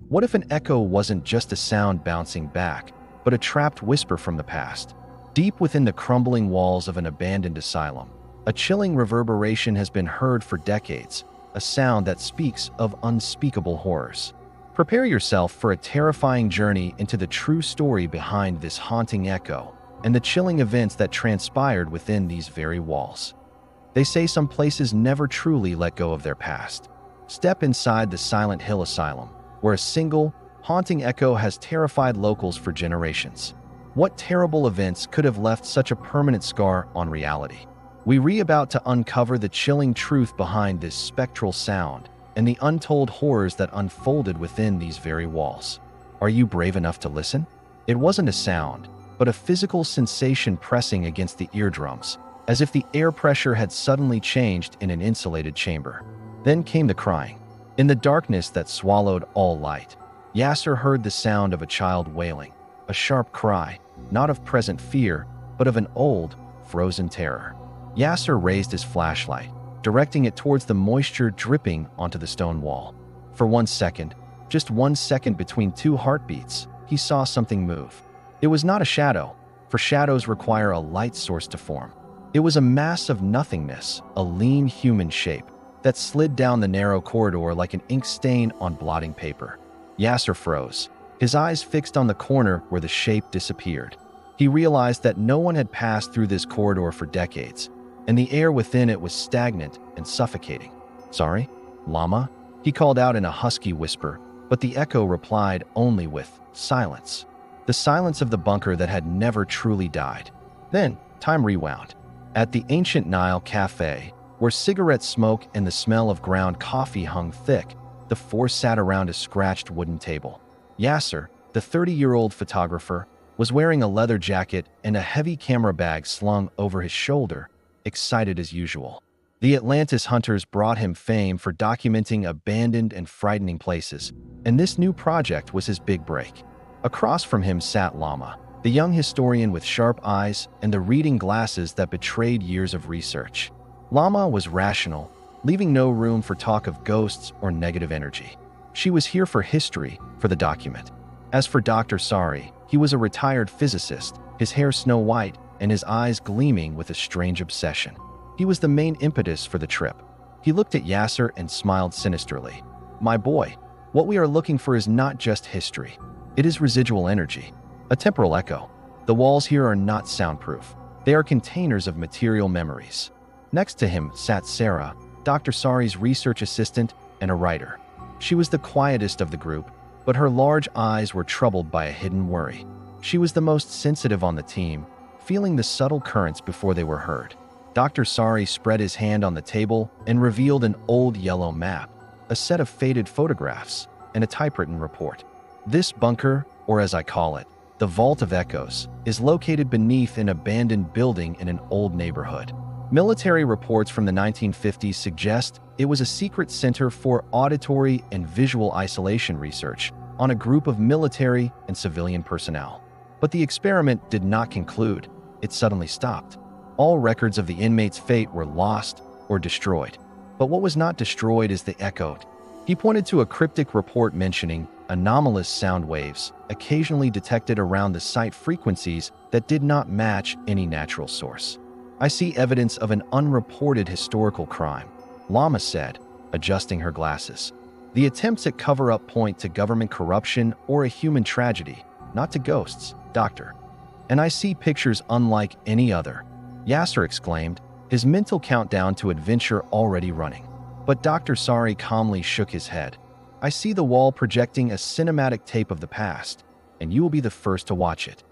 What if an echo wasn't just a sound bouncing back, but a trapped whisper from the past? Deep within the crumbling walls of an abandoned asylum, a chilling reverberation has been heard for decades, a sound that speaks of unspeakable horrors. Prepare yourself for a terrifying journey into the true story behind this haunting echo and the chilling events that transpired within these very walls. They say some places never truly let go of their past. Step inside the Silent Hill Asylum, where a single, haunting echo has terrified locals for generations. What terrible events could have left such a permanent scar on reality? We're about to uncover the chilling truth behind this spectral sound and the untold horrors that unfolded within these very walls. Are you brave enough to listen? It wasn't a sound, but a physical sensation pressing against the eardrums, as if the air pressure had suddenly changed in an insulated chamber. Then came the crying. In the darkness that swallowed all light, Yasser heard the sound of a child wailing, a sharp cry, not of present fear, but of an old, frozen terror. Yasser raised his flashlight, directing it towards the moisture dripping onto the stone wall. For 1 second, just 1 second between two heartbeats, he saw something move. It was not a shadow, for shadows require a light source to form. It was a mass of nothingness, a lean human shape that slid down the narrow corridor like an ink stain on blotting paper. Yasser froze, his eyes fixed on the corner where the shape disappeared. He realized that no one had passed through this corridor for decades, and the air within it was stagnant and suffocating. "Sari? Lama?" he called out in a husky whisper, but the echo replied only with silence. The silence of the bunker that had never truly died. Then, time rewound. At the ancient Nile Cafe, where cigarette smoke and the smell of ground coffee hung thick, the four sat around a scratched wooden table. Yasser, the 30-year-old photographer, was wearing a leather jacket and a heavy camera bag slung over his shoulder, excited as usual. The Atlantis hunters brought him fame for documenting abandoned and frightening places, and this new project was his big break. Across from him sat Lama, the young historian with sharp eyes and the reading glasses that betrayed years of research. Lama was rational, leaving no room for talk of ghosts or negative energy. She was here for history, for the document. As for Dr. Sari, he was a retired physicist, his hair snow white and his eyes gleaming with a strange obsession. He was the main impetus for the trip. He looked at Yasser and smiled sinisterly. "My boy, what we are looking for is not just history. It is residual energy, a temporal echo. The walls here are not soundproof. They are containers of material memories." Next to him sat Sarah, Dr. Sari's research assistant and a writer. She was the quietest of the group, but her large eyes were troubled by a hidden worry. She was the most sensitive on the team, feeling the subtle currents before they were heard. Dr. Sari spread his hand on the table and revealed an old yellow map, a set of faded photographs, and a typewritten report. This bunker, or as I call it, the Vault of Echoes, is located beneath an abandoned building in an old neighborhood. Military reports from the 1950s suggest it was a secret center for auditory and visual isolation research on a group of military and civilian personnel. But the experiment did not conclude. It suddenly stopped. All records of the inmates' fate were lost or destroyed. But what was not destroyed is the echo. He pointed to a cryptic report mentioning anomalous sound waves occasionally detected around the site, frequencies that did not match any natural source. "I see evidence of an unreported historical crime," Lama said, adjusting her glasses. "The attempts at cover-up point to government corruption or a human tragedy, not to ghosts, Doctor. And I see pictures unlike any other," Yasser exclaimed, his mental countdown to adventure already running. But Dr. Sari calmly shook his head. "I see the wall projecting a cinematic tape of the past, and you will be the first to watch it."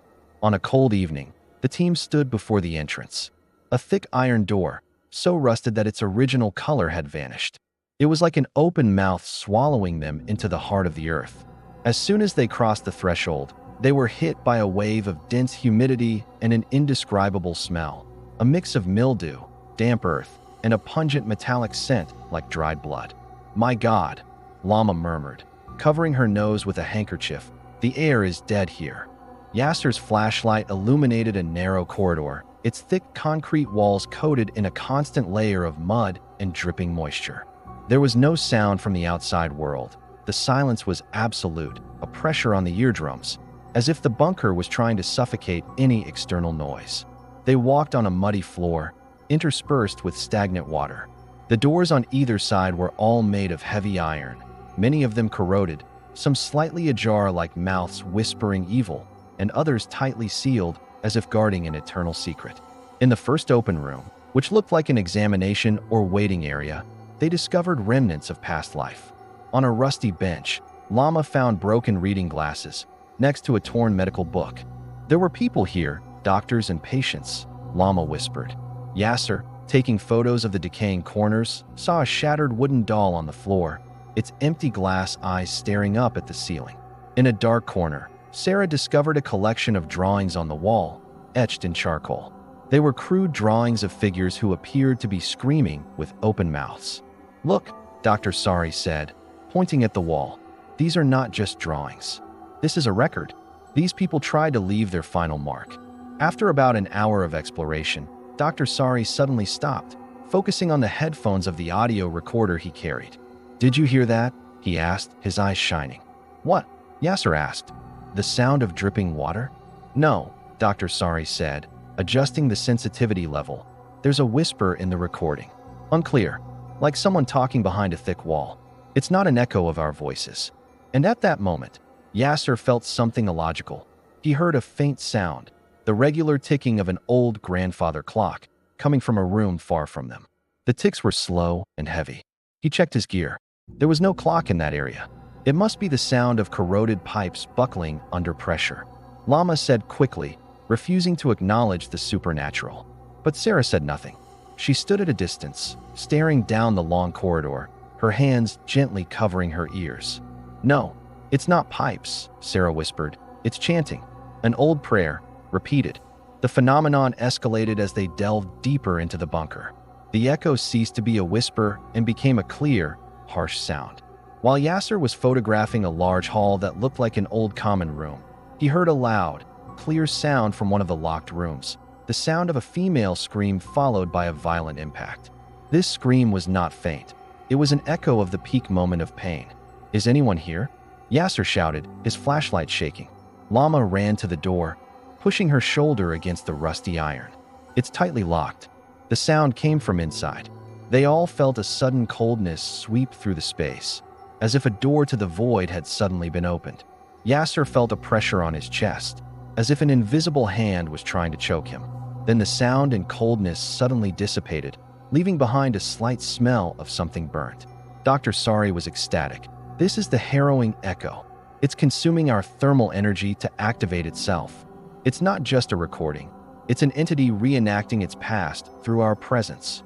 On a cold evening, the team stood before the entrance. A thick iron door, so rusted that its original color had vanished. It was like an open mouth swallowing them into the heart of the earth. As soon as they crossed the threshold, they were hit by a wave of dense humidity and an indescribable smell, a mix of mildew, damp earth, and a pungent metallic scent like dried blood. "My God," Lama murmured, covering her nose with a handkerchief. "The air is dead here." Yasser's flashlight illuminated a narrow corridor, its thick concrete walls coated in a constant layer of mud and dripping moisture. There was no sound from the outside world, The silence was absolute, a pressure on the eardrums, as if the bunker was trying to suffocate any external noise. They walked on a muddy floor, interspersed with stagnant water. The doors on either side were all made of heavy iron, many of them corroded, some slightly ajar like mouths whispering evil, and others tightly sealed as if guarding an eternal secret. In the first open room, which looked like an examination or waiting area, they discovered remnants of past life. On a rusty bench, Lama found broken reading glasses next to a torn medical book. There were people here, doctors and patients, Lama whispered. Yasser, taking photos of the decaying corners, saw a shattered wooden doll on the floor, its empty glass eyes staring up at the ceiling. In a dark corner, Sarah discovered a collection of drawings on the wall, etched in charcoal. They were crude drawings of figures who appeared to be screaming with open mouths. "Look," Dr. Sari said, pointing at the wall. "These are not just drawings. This is a record." These people tried to leave their final mark. After about an hour of exploration, Dr. Sari suddenly stopped, focusing on the headphones of the audio recorder he carried. "Did you hear that?" he asked, his eyes shining. "What?" Yasser asked. "The sound of dripping water?" "No," Dr. Sari said, adjusting the sensitivity level. "There's a whisper in the recording. Unclear, like someone talking behind a thick wall. It's not an echo of our voices." And at that moment, Yasser felt something illogical. He heard a faint sound, the regular ticking of an old grandfather clock, coming from a room far from them. The ticks were slow and heavy. He checked his gear. There was no clock in that area. It must be the sound of corroded pipes buckling under pressure. Lama said quickly, refusing to acknowledge the supernatural. But Sarah said nothing. She stood at a distance, staring down the long corridor, her hands gently covering her ears. "No, it's not pipes," Sarah whispered. "It's chanting. An old prayer, repeated." The phenomenon escalated as they delved deeper into the bunker. The echo ceased to be a whisper and became a clear, harsh sound. While Yasser was photographing a large hall that looked like an old common room, he heard a loud, clear sound from one of the locked rooms, the sound of a female scream followed by a violent impact. This scream was not faint. It was an echo of the peak moment of pain. "Is anyone here?" Yasser shouted, his flashlight shaking. Lama ran to the door, pushing her shoulder against the rusty iron. "It's tightly locked." The sound came from inside. They all felt a sudden coldness sweep through the space, as if a door to the void had suddenly been opened. Yasser felt a pressure on his chest, as if an invisible hand was trying to choke him. Then the sound and coldness suddenly dissipated, leaving behind a slight smell of something burnt. Dr. Sari was ecstatic. "This is the harrowing echo. It's consuming our thermal energy to activate itself. It's not just a recording. It's an entity reenacting its past through our presence."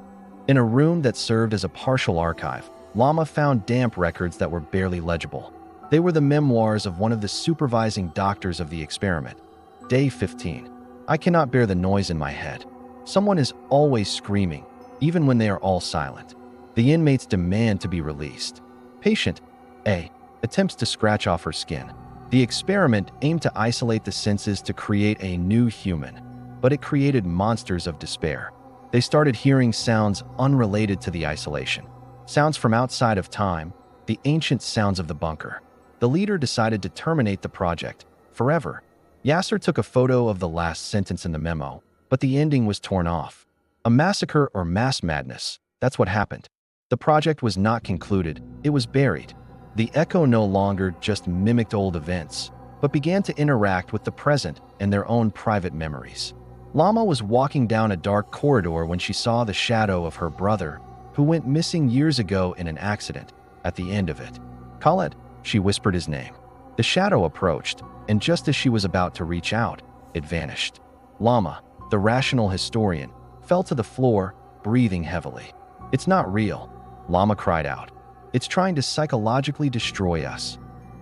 In a room that served as a partial archive, Lama found damp records that were barely legible. They were the memoirs of one of the supervising doctors of the experiment. Day 15. "I cannot bear the noise in my head. Someone is always screaming, even when they are all silent. The inmates demand to be released." Patient A attempts to scratch off her skin. The experiment aimed to isolate the senses to create a new human, but it created monsters of despair. They started hearing sounds unrelated to the isolation. Sounds from outside of time, the ancient sounds of the bunker. The leader decided to terminate the project, forever. Yasser took a photo of the last sentence in the memo, but the ending was torn off. A massacre or mass madness, that's what happened. The project was not concluded, it was buried. The echo no longer just mimicked old events, but began to interact with the present and their own private memories. Lama was walking down a dark corridor when she saw the shadow of her brother, who went missing years ago in an accident, at the end of it. "Khaled," she whispered his name. The shadow approached, and just as she was about to reach out, it vanished. Lama, the rational historian, fell to the floor, breathing heavily. "It's not real," Lama cried out. "It's trying to psychologically destroy us."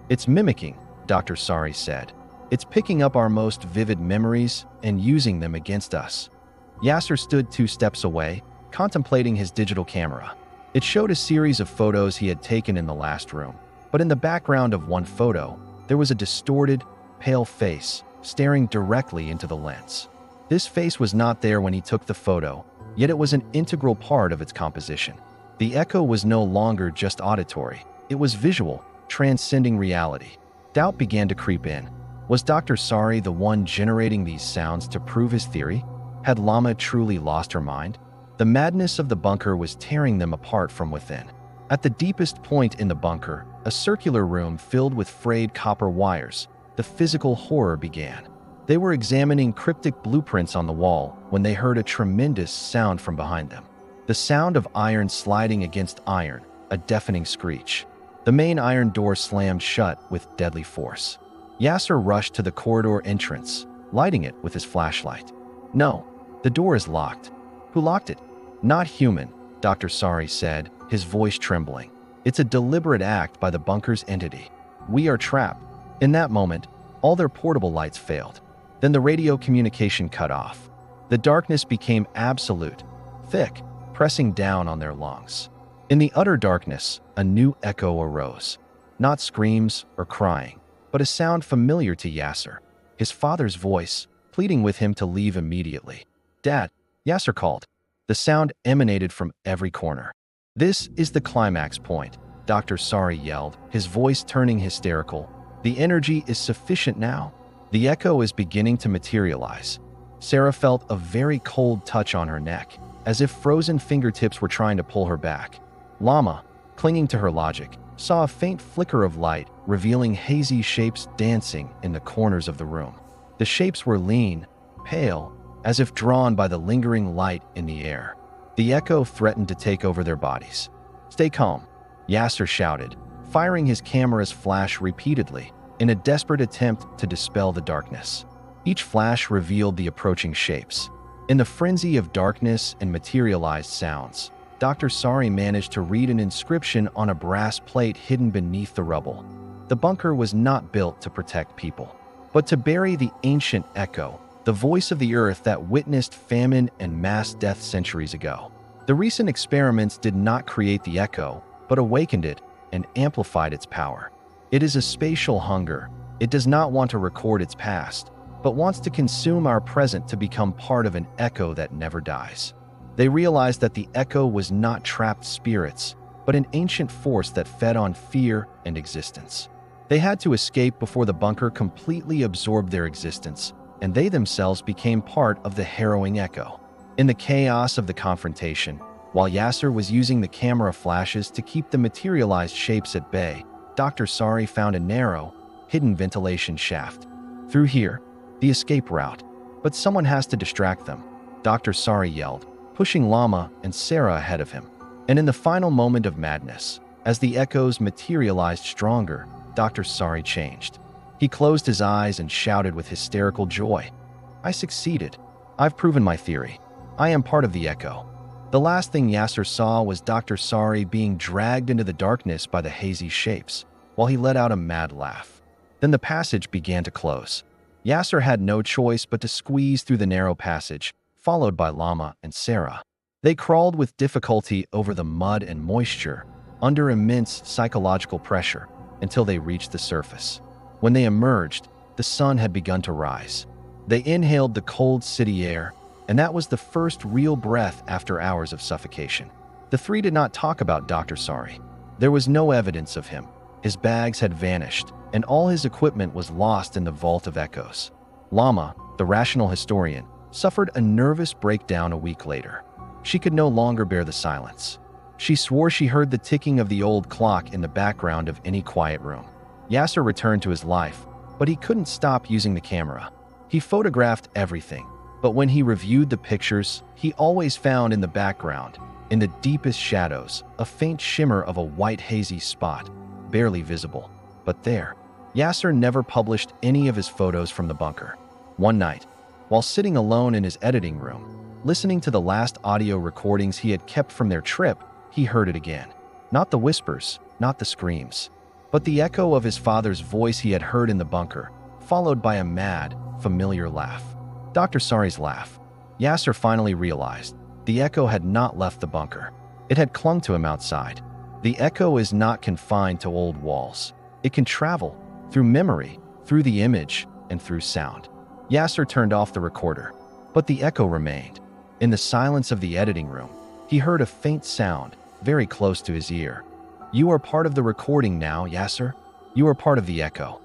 "It's mimicking," Dr. Sari said. "It's picking up our most vivid memories and using them against us." Yasser stood 2 steps away, contemplating his digital camera. It showed a series of photos he had taken in the last room, but in the background of one photo, there was a distorted, pale face staring directly into the lens. This face was not there when he took the photo, yet it was an integral part of its composition. The echo was no longer just auditory, it was visual, transcending reality. Doubt began to creep in. Was Dr. Sari the one generating these sounds to prove his theory? Had Lama truly lost her mind? The madness of the bunker was tearing them apart from within. At the deepest point in the bunker, a circular room filled with frayed copper wires, the physical horror began. They were examining cryptic blueprints on the wall when they heard a tremendous sound from behind them. The sound of iron sliding against iron, a deafening screech. The main iron door slammed shut with deadly force. Yasser rushed to the corridor entrance, lighting it with his flashlight. No, the door is locked. Who locked it? Not human, Dr. Sari said, his voice trembling. It's a deliberate act by the bunker's entity. We are trapped. In that moment, all their portable lights failed. Then the radio communication cut off. The darkness became absolute, thick, pressing down on their lungs. In the utter darkness, a new echo arose. Not screams or crying, but a sound familiar to Yasser. His father's voice, pleading with him to leave immediately. "Dad," Yasser called. The sound emanated from every corner. "This is the climax point," Dr. Sari yelled, his voice turning hysterical. "The energy is sufficient now." The echo is beginning to materialize. Sarah felt a very cold touch on her neck, as if frozen fingertips were trying to pull her back. Lama, clinging to her logic, saw a faint flicker of light, revealing hazy shapes dancing in the corners of the room. The shapes were lean, pale, as if drawn by the lingering light in the air. The echo threatened to take over their bodies. "Stay calm," Yasser shouted, firing his camera's flash repeatedly in a desperate attempt to dispel the darkness. Each flash revealed the approaching shapes. In the frenzy of darkness and materialized sounds, Dr. Sari managed to read an inscription on a brass plate hidden beneath the rubble. The bunker was not built to protect people, but to bury the ancient echo, the voice of the earth that witnessed famine and mass death centuries ago. The recent experiments did not create the echo, but awakened it and amplified its power. It is a spatial hunger. It does not want to record its past, but wants to consume our present to become part of an echo that never dies. They realized that the echo was not trapped spirits, but an ancient force that fed on fear and existence. They had to escape before the bunker completely absorbed their existence, and they themselves became part of the harrowing echo. In the chaos of the confrontation, while Yasser was using the camera flashes to keep the materialized shapes at bay, Dr. Sari found a narrow, hidden ventilation shaft. Through here, the escape route. But someone has to distract them, Dr. Sari yelled, pushing Lama and Sarah ahead of him. And in the final moment of madness, as the echoes materialized stronger, Dr. Sari changed. He closed his eyes and shouted with hysterical joy, "I succeeded. I've proven my theory. I am part of the echo." The last thing Yasser saw was Dr. Sari being dragged into the darkness by the hazy shapes, while he let out a mad laugh. Then the passage began to close. Yasser had no choice but to squeeze through the narrow passage, followed by Lama and Sarah. They crawled with difficulty over the mud and moisture, under immense psychological pressure, until they reached the surface. When they emerged, the sun had begun to rise. They inhaled the cold city air, and that was the first real breath after hours of suffocation. The three did not talk about Dr. Sari. There was no evidence of him. His bags had vanished, and all his equipment was lost in the vault of echoes. Lama, the rational historian, suffered a nervous breakdown a week later. She could no longer bear the silence. She swore she heard the ticking of the old clock in the background of any quiet room. Yasser returned to his life, but he couldn't stop using the camera. He photographed everything, but when he reviewed the pictures, he always found in the background, in the deepest shadows, a faint shimmer of a white hazy spot, barely visible. But there, Yasser never published any of his photos from the bunker. One night, while sitting alone in his editing room, listening to the last audio recordings he had kept from their trip, he heard it again. Not the whispers, not the screams, but the echo of his father's voice he had heard in the bunker, followed by a mad, familiar laugh. Dr. Sari's laugh. Yasser finally realized the echo had not left the bunker. It had clung to him outside. The echo is not confined to old walls. It can travel through memory, through the image, and through sound. Yasser turned off the recorder, but the echo remained. In the silence of the editing room, he heard a faint sound very close to his ear. You are part of the recording now, Yasser. You are part of the echo.